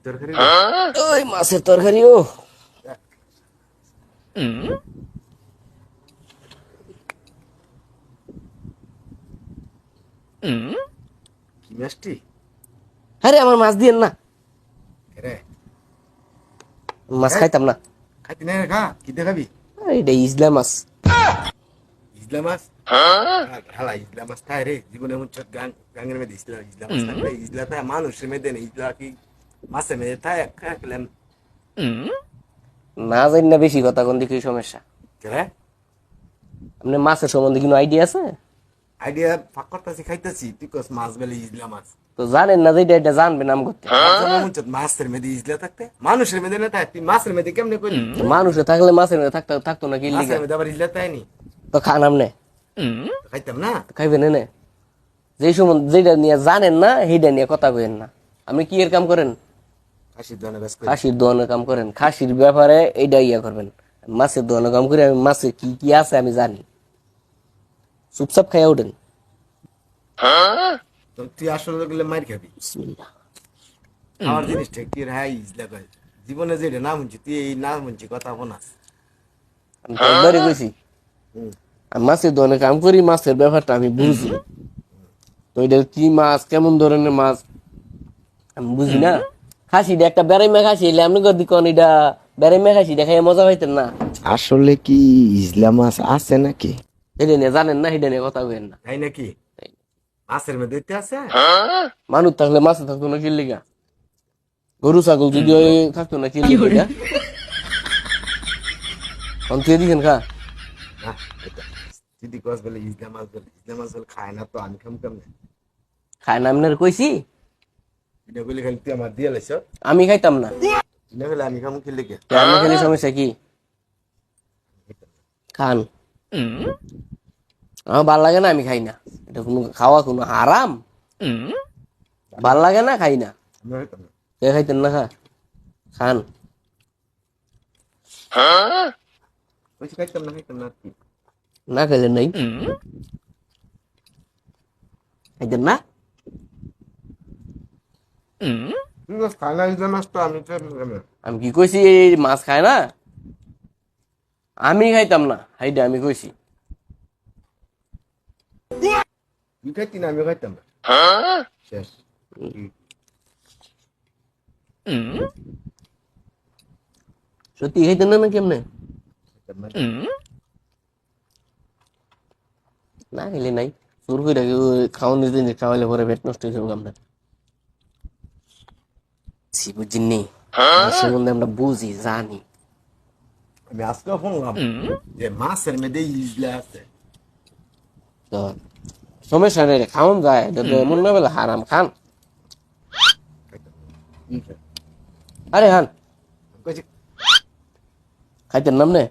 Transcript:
তরকারি ওই মাছের তরকারি ও কি মিষ্টি আরে আমার মাছ দিয়েন না, রে মাছ এই, খাইতাম না। খাইতি না খা কি দেখাবি আরে এটা ইজলা মাছ। ইজলা মাছ হালা ইজলা মাছ খায় রে জীবনে এমন চট গাঙের মধ্যে ইজলা মাছ থাকলে ইজলা থায় মানুষের মধ্যে নেই ইজলা কি মাছের মধ্যে থায় খেলেন না জানি না বেশি কথা কোন দিকে সমস্যা। রে আপনি মাছের সম্বন্ধে কোনো আইডিয়া আছে? আইডিয়া ফাঁক করতেছি খাইতেছি তুই কস মাছ বেলে ইজলা মাছ তো জানেন না যে এটা জানবেন নাম করতে। মাছের মধ্যে ইজলা থাকতে মানুষের মধ্যে না থাকে তুই মাছের মধ্যে কেমনে করলি মানুষে থাকলে মাছের মধ্যে থাকতো না কি লিগা? মাছের মধ্যে আবার ইজলা তাইনি তো খান আপনি, খাইতাম না খাইবেন এনে। যেই সম্বন্ধে যেটা নিয়ে জানেন না সেইটা নিয়ে কথা কইেন না। আপনি কি এর কাম করেন? খাসির দানা বেশ করে খাসির দোয়ানোর কাম করেন। খাসির ব্যাপারে এইটা ইয়া করবেন। মাছের দোয়ানোর কাম করে আমি মাছে কি কি আছে আমি জানি। চুপচাপ খাইয়া উঠেন। তো তুই আসলে গেলে মার খাবি বিসমিল্লাহ। আমার জিনিসটা কি রে হাই ইজলা কয় জীবনে যেটা নাম শুনছি তুই এই নাম শুনছি কথা বনাস আমি তো একবারই কইছি আমি মাছের দোয়ানোর কাম করি, মাছের ব্যাপারটা আমি বুঝি। তো এটা কি মাছ, কেমন ধরনের মাছ আমি বুঝি না। খাসিটা একটা বেড়াইমা খাসি এলে আপনি কদি কোন এটা বেড়াইমা খাসিটা খাইয়া মজা পাইতেন না? আসলে কি ইজলা মাছ আছে নাকি এটা নিয়ে জানেন না, এটা নিয়ে কথা কইেন না। তাই নাকি মাছের মধ্যে তো আছে মানুষ থাকলে মাছে থাকতো না কি লিগা? গরু ছাগল যদি ওই থাকতো না কি লিগা? অন্তে দিছেন খা না এটা যদি কস বলে ইজলা মাছ বলে খায় না তো আমি খাম কেমনে খায় না আপনার কইছি? এটা বলে খালি তুই আমার দিয়ে লাইছ আমি খাইতাম না। না হলে আমি খাম কি লেগে আপনি খালি সমস্যা কি? খান। আমার ভাল লাগে না, আমি খাই না। এটা কোনো খাওয়া কোনো হারাম? ভাল লাগে না, খাই না। আমি খাইতাম না কে খাইতেন না? খান। কইছি খাইতাম না আর কি না খাইলে নাই, খাইতেন না। তুই কস খায় না ইজলা মাছ তো আমি খাইতাম কেমনে আমি কি কইছি এই মাছ খায় না? আমি খাইতাম না, হাইডা আমি কইছি। তুই খাইতি না আমি খাইতাম না শেষ সত্যি খাইতেন না? না কেমনে? খাইতাম না না খাইলে নাই। সুর করে খাওয়ানোর জিনিস খাওয়াইলে পরে পেট নষ্ট হয়ে যাবে আপনার। বুঝিনি সম্বন্ধে আমরা বুঝি জানি। আমি আজকে শুনলাম যে মাছের মধ্যে ইজলা আছে তো সমস্যা নেই, খাওয়ান যায়। এটা তো এমন না বলে হারাম, খান। আরে খান, কইছি খাইতেন নামনে।